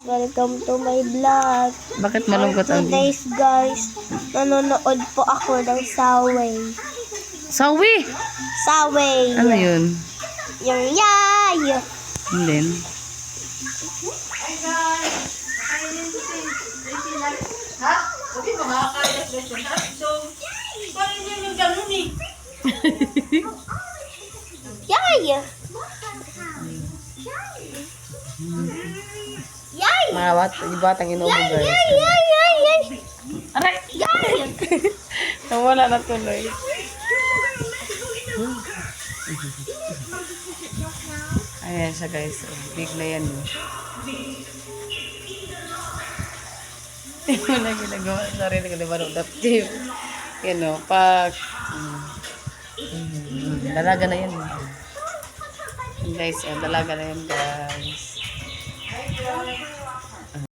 Welcome to my vlog. Bakit malungkot ang Today's guys, nanonood po ako ng Saway. Sawi! Saway. Ano yun? Yung yay. And then? Ha? Sabi mo, makakaya na. So, parang yun yung gano'n eh. Yay. Yay. Mga batang inubo Yay, guys. yay, yay, yay, yay. Aray! Yay. Nawala na tuloy. Ayan siya guys. Big na yan. Wala ginagawa sa sarili ko. Diba? Adaptive. Yan o. Pag... dalaga na yan. Guys, dalaga na yan guys.